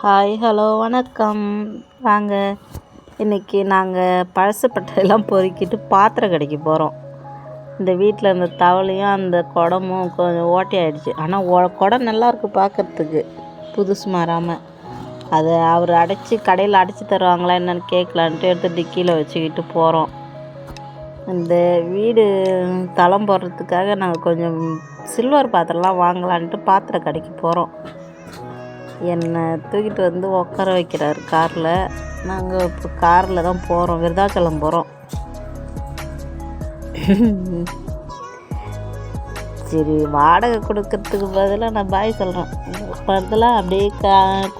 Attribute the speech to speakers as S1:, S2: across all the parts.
S1: Hi, hello, வணக்கம். வாங்க. இன்றைக்கி நாங்கள் பழசு பட்டையெல்லாம் பொறுக்கிட்டு பாத்திரம் கடைக்கு போகிறோம். இந்த வீட்டில் இருந்த தவளையும் அந்த குடமும் கொஞ்சம் ஓட்டையாயிடுச்சு. ஆனால் குடம் நல்லாயிருக்கு பார்க்குறதுக்கு, புதுசு மாறாமல். அதை அவர் கடையில் அடைச்சி தருவாங்களா என்னென்னு கேட்கலான்ட்டு எடுத்து டிக்கியில் வச்சுக்கிட்டு போகிறோம். இந்த வீடு தளம் போடுறதுக்காக நாங்கள் கொஞ்சம் சில்வர் பாத்திரம்லாம் வாங்கலான்ட்டு பாத்திர கடைக்கு போகிறோம். என்னை தூக்கிட்டு வந்து உட்கார வைக்கிறார் காரில். நாங்கள் இப்போ காரில் தான் போகிறோம், விருதாச்சலம் போகிறோம். சரி, வாடகை கொடுக்கறதுக்கு பதிலாக நான் பாய் சொல்கிறேன். பதிலாக அப்படியே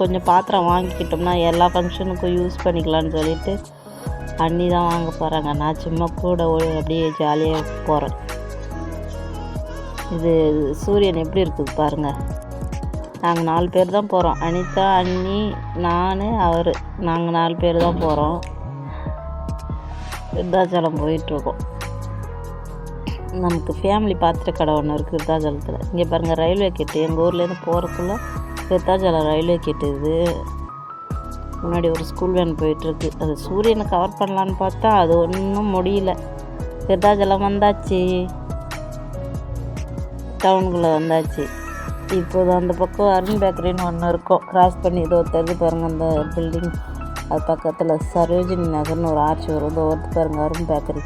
S1: கொஞ்சம் பாத்திரம் வாங்கிக்கிட்டோம்னா எல்லா ஃபங்க்ஷனுக்கும் யூஸ் பண்ணிக்கலான்னு சொல்லிட்டு அண்ணி தான் வாங்க போகிறாங்க. நான் சும்மா கூட அப்படியே ஜாலியாக போகிறேன். இது சூரியன் எப்படி இருக்குது பாருங்கள். நாங்கள் 4 பேர் தான் போகிறோம். அனிதா, அண்ணி, நான், அவர். நாங்கள் 4 பேர் தான் போகிறோம். விருதாச்சலம் போயிட்டுருக்கோம். நமக்கு ஃபேமிலி பாத்திர கடை ஒன்று இருக்குது விருதாச்சலத்தில். இங்கே பாருங்கள், ரயில்வே கேட்டு. எங்கள் ஊர்லேருந்து போகிறதுக்குள்ள விருதாச்சலம் ரயில்வே கேட்டு. இது முன்னாடி ஒரு ஸ்கூல் வேன் போயிட்டுருக்கு. அது சூரியனை கவர் பண்ணலான்னு பார்த்தா அது ஒன்றும் முடியல. விருதாச்சலம் வந்தாச்சு, டவுனுக்குள்ளே வந்தாச்சு. இப்போது அந்த பக்கம் அருண் பேக்கரின்னு ஒன்று இருக்கும். கிராஸ் பண்ணி இதோ தெரிஞ்சு பாருங்கள், அந்த பில்டிங் அது பக்கத்தில் சரோஜினி நகர்னு ஒரு ஆர்ச்சி வரும். இதோ ஒருத்து பாருங்கள், அருண் பேக்கரி.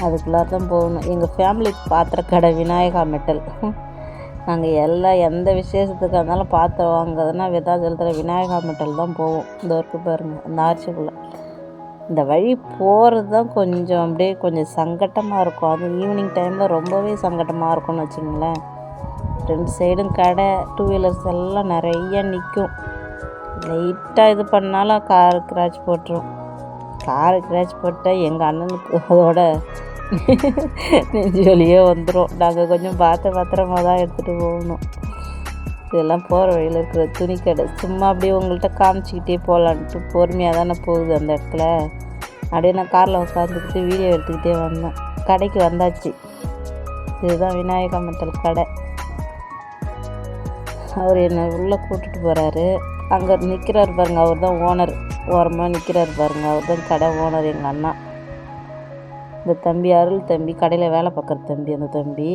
S1: அதுக்குள்ளார தான் போகணும். எங்கள் ஃபேமிலி பாத்திர கடை விநாயகா மெட்டல். நாங்கள் எந்த விசேஷத்துக்கு இருந்தாலும் பாத்திரம் வாங்குறதுனா விருதாச்சலத்தில் விநாயகா மெட்டல் தான் போவோம். இந்த ஒர்க்கு பாருங்கள், அந்த ஆர்ச்சிக்குள்ளே. இந்த வழி போகிறது தான் கொஞ்சம் அப்படியே கொஞ்சம் சங்கட்டமாக இருக்கும். அது ஈவினிங் டைமில் ரொம்பவே சங்கட்டமாக இருக்கும்னு வச்சுங்களேன். 2 சைடும் கடை, 2 வீலர்ஸ் எல்லாம் நிறைய நிற்கும். லைட்டாக இது பண்ணாலும் காரு கிராச் போட்டுரும். காரு கிராச் போட்டால் எங்கள் அண்ணனுக்கு அதோட நெஞ்சு வலியே வந்துடும். நாங்கள் கொஞ்சம் பத்திரமா தான் எடுத்துகிட்டு போகணும். இதெல்லாம் போகிற வழியில் இருக்கிற துணி கடை. சும்மா அப்படியே உங்கள்கிட்ட காமிச்சிக்கிட்டே போகலான்ட்டு பொறுமையாக தானே போகுது அந்த இடத்துல. அப்படியே நான் காரில் உட்காந்துக்கிட்டு வீடியோ எடுத்துக்கிட்டே வந்தேன். கடைக்கு வந்தாச்சு. இதுதான் விநாயகா மெட்டல் கடை. அவர் என்னை உள்ளே கூப்பிட்டுட்டு போகிறாரு. அங்கே நிற்கிறார் பாருங்க, அவர் தான் ஓனர். ஓரமாக நிற்கிறார் பாருங்க, அவர் தான் கடை ஓனர், எங்கள் அண்ணா. இந்த தம்பி அருள் தம்பி, கடையில் வேலை பார்க்குற தம்பி. அந்த தம்பி,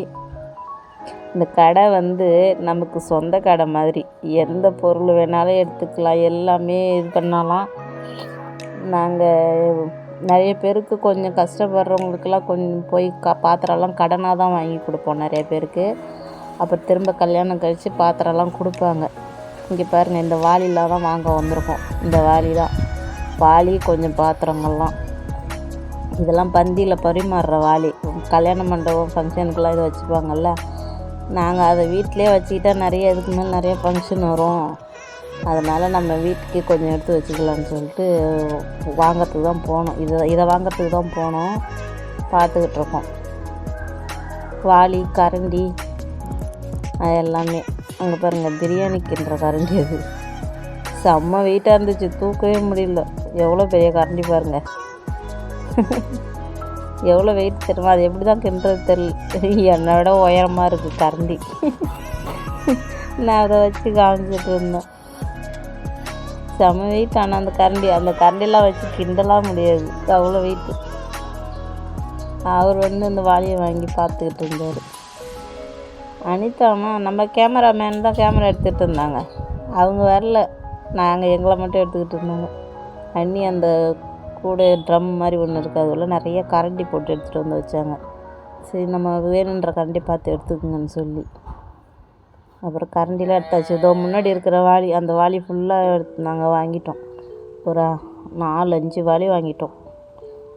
S1: இந்த கடை நமக்கு சொந்த கடை மாதிரி. எந்த பொருள் வேணாலும் எடுத்துக்கலாம், எல்லாமே இது பண்ணலாம். நாங்கள் நிறைய பேருக்கு கொஞ்சம் கஷ்டப்படுறவங்களுக்கெல்லாம் கொஞ்சம் போய் பாத்திரம்லாம் கடனாக தான் வாங்கி கொடுப்போம் நிறைய பேருக்கு. அப்புறம் திரும்ப கல்யாணம் கழித்து பாத்திரம்லாம் கொடுப்பாங்க. இங்கே பாருங்கள், இந்த வாளிலாம் தான் வாங்க வந்திருக்கோம். இந்த வாளி கொஞ்சம் பாத்திரங்கள்லாம். இதெல்லாம் பந்தியில் பரிமாறுற வாளி. கல்யாண மண்டபம் ஃபங்க்ஷனுக்கெல்லாம் இதை வச்சுப்பாங்கள்ல. நாங்கள் அதை வீட்டிலே வச்சுக்கிட்டா இதுக்கு மேலே நிறைய ஃபங்க்ஷன் வரும். அதனால் நம்ம வீட்டுக்கு கொஞ்சம் எடுத்து வச்சுக்கலான்னு சொல்லிட்டு வாங்கிறதுக்கு தான் போனோம். இதை வாங்கிறதுக்கு தான் போனோம். பார்த்துக்கிட்டு இருக்கோம். வாளி, கரண்டி, அது எல்லாமே. அங்கே பாருங்கள், பிரியாணிக்குன்ற கரண்டி. அது செம்ம வெயிட்டாக இருந்துச்சு, தூக்கவே முடியல. எவ்வளோ பெரிய கரண்டி பாருங்கள். எவ்வளோ வெயிட் தெரியுமா? அது எப்படி தான் கிண்டுறது தெரியல. என்னை விட உயரமாக இருக்குது கரண்டி. நான் அதை வச்சு காமிச்சிட்டு இருந்தேன். செம்ம வெயிட். ஆனால் அந்த கரண்டிலாம் வச்சு கிண்டலாம் முடியாது, அவ்வளோ வெயிட்டு. அவர் இந்த வாளியை வாங்கி பார்த்துக்கிட்டு இருந்தார். அனிதாமா நம்ம கேமராமேன் தான் கேமரா எடுத்துகிட்டு இருந்தாங்க. அவங்க வரல, நாங்கள் எங்களை மட்டும் எடுத்துக்கிட்டு இருந்தாங்க. அண்ணி அந்த கூட ட்ரம் மாதிரி ஒன்று இருக்குது, அதில் நிறைய கரண்டி போட்டு எடுத்துகிட்டு வந்து வச்சாங்க. சரி, நம்ம வேணுன்ற கரண்டி பார்த்து எடுத்துக்கோங்கன்னு சொல்லி அப்புறம் கரண்டிலாம் எடுத்தாச்சு. இதோ முன்னாடி இருக்கிற வாளி, அந்த வாளி ஃபுல்லாக நாங்கள் வாங்கிட்டோம். ஒரு 4-5 வாளி வாங்கிட்டோம்.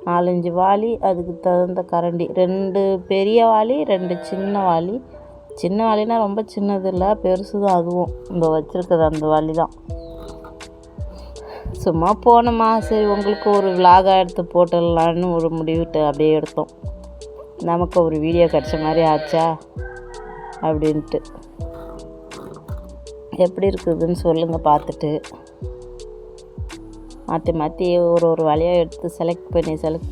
S1: 4-5 வாளி, அதுக்கு தகுந்த கரண்டி. 2 பெரிய வாளி, 2 சின்ன வாளி. சின்ன வாளினா ரொம்ப சின்னது இல்லை, பெருசு தான். அதுவும் இந்த வச்சுருக்குது அந்த வாளி தான். சும்மா போனோமா, சரி உங்களுக்கு ஒரு விலாகாக எடுத்து போட்டுடலான்னு ஒரு முடிவிட்டு அப்படியே எடுத்தோம். நமக்கு ஒரு வீடியோ கிடச்ச மாதிரி ஆச்சா அப்படின்ட்டு. எப்படி இருக்குதுன்னு சொல்லுங்கள் பார்த்துட்டு. மாற்றி ஒரு வழியாக எடுத்து செலக்ட்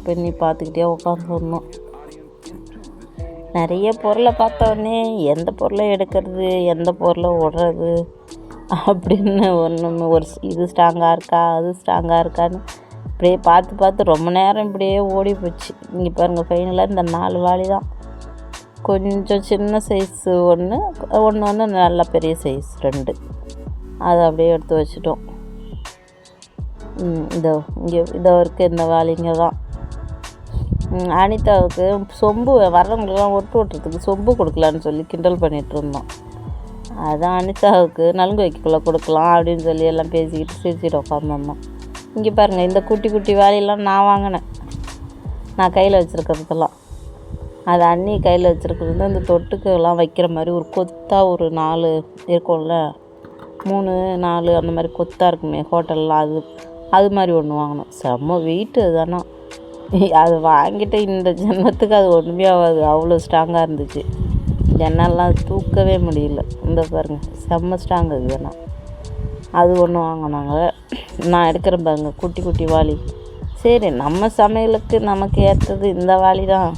S1: பண்ணி பார்த்துக்கிட்டே உட்காந்துருந்தோம். நிறைய பொருளை பார்த்தோன்னே எந்த பொருளை எடுக்கிறது, எந்த பொருளை விடுறது அப்படின்னு ஒன்று ஒரு இது ஸ்ட்ராங்காக இருக்கா அது ஸ்ட்ராங்காக இருக்கான்னு இப்படியே பார்த்து பார்த்து ரொம்ப நேரம் இப்படியே ஓடி போச்சு. இங்கே பாருங்கள், ஃபைனலாக இந்த 4 வாளி தான். கொஞ்சம் சின்ன சைஸு ஒன்று நல்ல பெரிய சைஸ் 2, அதை அப்படியே எடுத்து வச்சுட்டோம். இதோ இருக்குது இந்த வாளிங்க தான். அனிதாவுக்கு சொம்பு வர்றவங்களுக்குலாம் ஒட்டு ஓட்டுறதுக்கு சொம்பு கொடுக்கலான்னு சொல்லி கிண்டல் பண்ணிகிட்டு இருந்தோம். அதான் அனிதாவுக்கு நலுங்கு வைக்கக்குள்ளே கொடுக்கலாம் அப்படின்னு சொல்லி எல்லாம் பேசிக்கிட்டு சிரிச்சிட்டு உட்காந்துருந்தோம். இங்கே பாருங்கள், இந்த குட்டி குட்டி வாளியெல்லாம் நான் வாங்கினேன். நான் கையில் வச்சுருக்கிறதெல்லாம் அது அண்ணி கையில் வச்சுருக்கிறது அந்த தொட்டுக்கெல்லாம் வைக்கிற மாதிரி ஒரு கொத்தாக ஒரு 4 இருக்கும்ல, 3 4 அந்த மாதிரி கொத்தாக இருக்குமே ஹோட்டலில், அது மாதிரி ஒன்று வாங்கினோம். செம்ம வெயிட்டு தானே. அது வாங்கிட்டு இந்த ஜென்மத்துக்கு அது ஒன்றுமே ஆகாது, அவ்வளோ ஸ்ட்ராங்காக இருந்துச்சு. என்னாலாம் தூக்கவே முடியல. இந்த பாருங்கள், செம்ம ஸ்ட்ராங் அது தானே. அது ஒன்று வாங்கினாங்க. நான் எடுக்கிறேன் பாருங்க, குட்டி குட்டி வாளி. சரி, நம்ம சமையலுக்கு நமக்கு ஏற்றது இந்த வாளி தான்.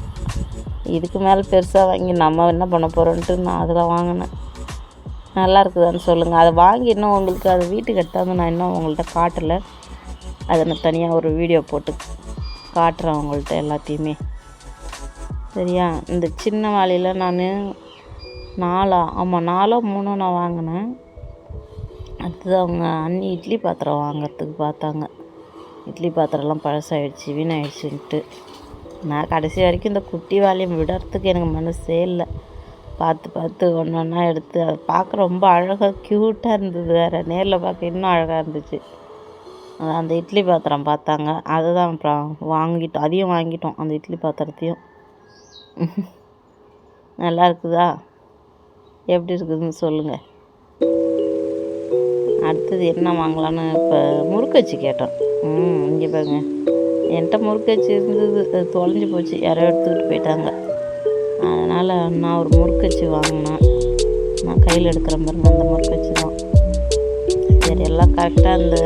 S1: இதுக்கு மேலே பெருசாக வாங்கி நம்ம என்ன பண்ண போகிறோன்ட்டு நான் அதில் வாங்கினேன். நல்லா இருக்குதான்னு சொல்லுங்கள். அதை வாங்கி இன்னும் உங்களுக்கு அது வீட்டுக்கு எடுத்தாந்து நான் இன்னும் உங்கள்கிட்ட காட்டலை. அதை நான் தனியாக ஒரு வீடியோ போட்டு காட்டுறேன் உங்கள்கிட்ட எல்லாத்தையுமே, சரியா? இந்த சின்ன வாளியில் நான் 4 3 நான் வாங்கினேன். அடுத்தது அவங்க அண்ணி இட்லி பாத்திரம் வாங்கிறதுக்கு பார்த்தாங்க. இட்லி பாத்திரம்லாம் பழசாயிடுச்சு, வீணாயிடுச்சுன்ட்டு. நான் கடைசி வரைக்கும் இந்த குட்டி வாளியம் விடுறதுக்கு எனக்கு மனசே இல்லை. பார்த்து ஒன்றா எடுத்து அதை பார்க்க ரொம்ப அழகாக க்யூட்டாக இருந்தது. வேறு நேரில் பார்க்க இன்னும் அழகாக இருந்துச்சு. அந்த இட்லி பாத்திரம் பார்த்தாங்க, அதுதான் அப்புறம் வாங்கிட்டோம். அதையும் வாங்கிட்டோம், அந்த இட்லி பாத்திரத்தையும். நல்லா இருக்குதா? எப்படி இருக்குதுன்னு சொல்லுங்கள். அடுத்தது என்ன வாங்கலான்னு இப்போ முறுக்கச்சி கேட்டோம். இங்கே பாருங்க, என்கிட்ட முறுக்கச்சி இருந்தது, அது தொலைஞ்சி போச்சு, யாரோ எடுத்துக்கிட்டு போயிட்டாங்க. அதனால் நான் ஒரு முறுக்கச்சி வாங்கினேன். நான் கையில் எடுக்கிற பாருங்க, அந்த முறுக்கச்சி தான். சரி, எல்லாம் கரெக்டாக அந்த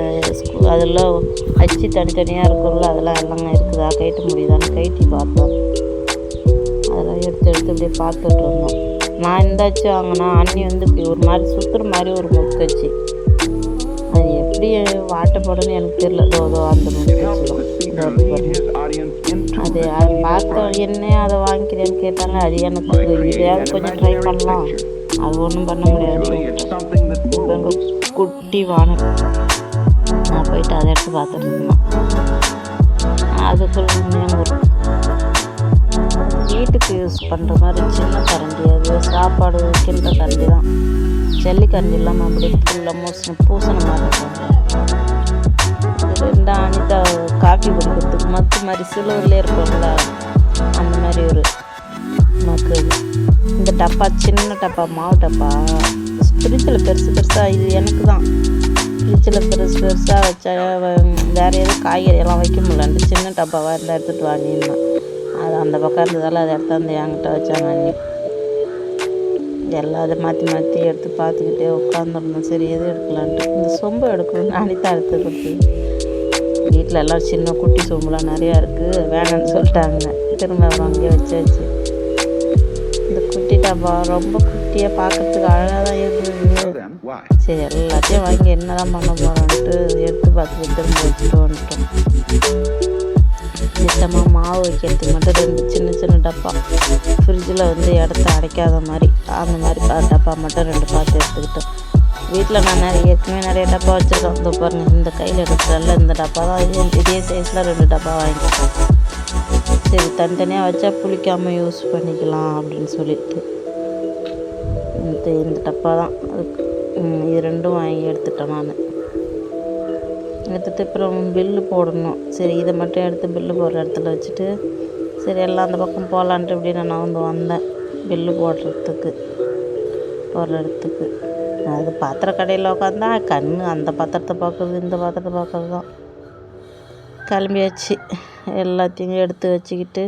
S1: அதெல்லாம் அச்சு தனித்தனியாக இருக்கும்ல, அதெல்லாம் எல்லாம் இருக்குதா, கைட்டு முடியுதான்னு கைட்டி பார்த்தோம். அதெல்லாம் எடுத்து இப்படியே பார்த்துட்டு இருந்தோம். நான் இந்த அச்சு வாங்கினா அண்ணி வந்து இப்படி ஒரு மாதிரி சுற்றுற மாதிரி ஒரு முறுக்கச்சி. அது எப்படி வாட்டப்படணும்னு எனக்கு தெரியல. அந்த முறுக்கச்சி அது பார்த்த என்ன அதை வாங்கிக்கிறேன்னு கேட்டாங்க. அது எனக்கு இதையாவது கொஞ்சம் ட்ரை பண்ணலாம், அது ஒன்றும் பண்ண முடியாது. இப்போ எங்கள் குட்டி வானம் நான் போயிட்டு அதை எடுத்து பார்த்துட்டு இருந்தேன். அதுக்குள்ள வீட்டுக்கு யூஸ் பண்ணுற மாதிரி சின்ன கரண்டி, அது சாப்பாடு கிண்டுற கரண்டி தான். ஜல்லி கரண்டி இல்லாமல் அப்படி ஃபுல்லாக பூசண மாதிரி இருக்காங்க. 2 அனிதா காஃபி குடிக்கிறதுக்கு மத்து மாதிரி சிலுவர்லேயே இருக்கும்ல, அந்த மாதிரி ஒரு மக்கு. இந்த டப்பா சின்ன டப்பா, மாவு டப்பா, ஃப்ரிட்ஜில் பெருசாக இது எனக்கு தான். ஃப்ரிட்ஜில் பெருசாக வச்சா வேறு எதுவும் காய்கறியெல்லாம் வைக்க முடியலன்ட்டு சின்ன டப்பாவாக இருந்தால் எடுத்துகிட்டு வாங்கினா அது அந்த பக்கம் இருந்ததால் அதை எடுத்தாந்து என்கிட்ட வச்சாங்க அண்ணி. எல்லாம் அதை மாற்றி எடுத்து பார்த்துக்கிட்டே உட்காந்துருந்தோம். சரி, எது எடுக்கலான்ட்டு இந்த சொம்பு எடுக்கணும்னு அனிதா எடுத்து கொடுத்து. வீட்டில் எல்லாம் சின்ன குட்டி சொம்புலாம் நிறையா இருக்குது, வேணான்னு சொல்லிட்டாங்க. திரும்ப அங்கேயே வச்சாச்சு. இந்த குட்டி டப்பா ரொம்ப குட்டியாக பார்க்கறதுக்கு அழகாக தான் இருக்குது. சரி, எல்லாத்தையும் வாங்கி என்ன தான் பண்ண போகிறோன்ட்டு எடுத்து பார்த்துட்டு திரும்ப வச்சுட்டு வந்துட்டோம். நிச்சயமாக மாவு வைக்கிறதுக்கு மட்டும் 2 சின்ன டப்பா, ஃப்ரிட்ஜில் வந்து இடத்த அடைக்காத மாதிரி அந்த மாதிரி டப்பா மட்டும் 2 பார்த்து எடுத்துக்கிட்டோம். வீட்டில் நான் ஏற்கனவே நிறைய டப்பா வச்சுருக்கேன். இந்த பாருங்கள், இந்த கையில் எடுக்கிறல்ல இந்த டப்பா தான், இதே சைஸில் 2 டப்பா வாங்கிக்கிட்டோம். சரி, தனித்தனியாக வச்சா புளிக்காமல் யூஸ் பண்ணிக்கலாம் அப்படின்னு சொல்லிட்டு இந்த டப்பா தான் அதுக்கு. இது 2ம் வாங்கி எடுத்துட்டேன் நான். எடுத்துகிட்டு அப்புறம் பில்லு போடணும். சரி, இதை மட்டும் எடுத்து பில்லு போடுற இடத்துல வச்சுட்டு சரி எல்லாம் அந்த பக்கம் போகலான்ட்டு இப்படி நான் வந்தேன் பில்லு போடுற இடத்துக்கு. அது பாத்திர கடையில் உட்காந்தா அந்த பாத்திரத்தை பார்க்குறது இந்த பாத்திரத்தை பார்க்குறது தான். கிளம்பியாச்சு. எல்லாத்தையும் எடுத்து வச்சுக்கிட்டு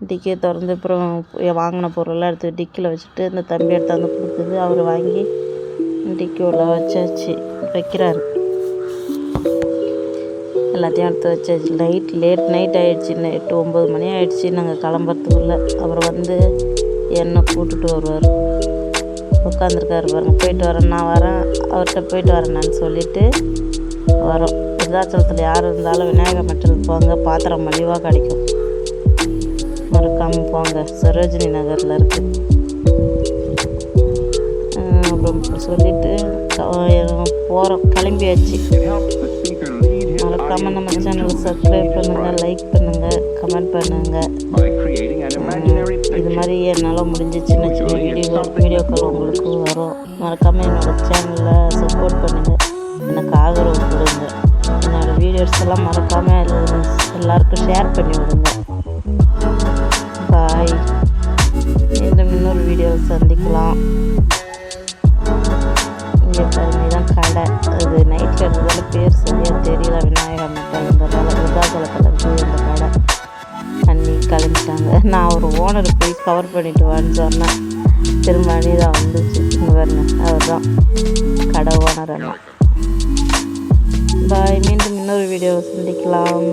S1: டிக்கியை திறந்து அப்புறம் வாங்கின பொருளெல்லாம் எடுத்து டிக்கியில் வச்சுட்டு இந்த தம்பி எடுத்தாந்து கொடுத்தது அவர் வாங்கி டிக்கி உள்ள வச்சாச்சு, வைக்கிறாரு. எல்லாத்தையும் எடுத்து வச்சாச்சு. லேட் நைட் ஆகிடுச்சு, 8 9 மணி ஆகிடுச்சு நாங்கள் கிளம்புறதுக்குள்ளே. அப்புறம் வந்து என்னை கூப்பிட்டுட்டு வருவார். உட்காந்துருக்காரு பாருங்க. போயிட்டு வரேன், நான் வரேன், அவர்கிட்ட போயிட்டு வரேன்னு சொல்லிவிட்டு வரோம். விருதாச்சலத்தில் யார் இருந்தாலும் விநாயகர் மெட்டலுக்கு போங்க, பாத்திரம் மலிவாக கிடைக்கும். மறக்காமல் போங்க. சரோஜினி நகரில் இருக்குது. அப்புறம் சொல்லிவிட்டு போகிறோம், கிளம்பியாச்சு. மறக்காமல் நம்ம சேனலை சப்ஸ்கிரைப் பண்ணுங்கள், லைக் பண்ணுங்கள், கமெண்ட் பண்ணுங்கள். இது மாதிரி என்னால் முடிஞ்ச சின்ன சின்ன வீடியோக்கள் உங்களுக்கு வரும். மறக்காமல் என்னோடய சேனலில் சப்போர்ட் பண்ணுங்கள், எனக்கு ஆதரவு கொடுங்க. என்னோடய வீடியோஸ் எல்லாம் மறக்காமல் எல்லாருக்கும் ஷேர் பண்ணி விடுங்க. பாய். மீண்டும் இன்னொரு வீடியோவில் சந்திக்கலாம். இங்கே பாருங்க, இதான் கடை. அது நைட்டில் இருந்ததால பேர் சரியாக தெரியல. விநாயகர் மெட்டல்ன்றதால விருதாச்சலத்தில் இருக்குது இந்த கடை. அன்னி கிளம்பிட்டாங்க. நான் ஒரு ஓனரை போய் கவர் பண்ணிட்டு வான்னு சொன்னேன். திரும்ப அணி தான் வந்துச்சு. இங்கே பாருங்க, அவர் தான் கடை ஓனர் அண்ணா. பாய். மீண்டும் இன்னொரு வீடியோவை சந்திக்கலாம்.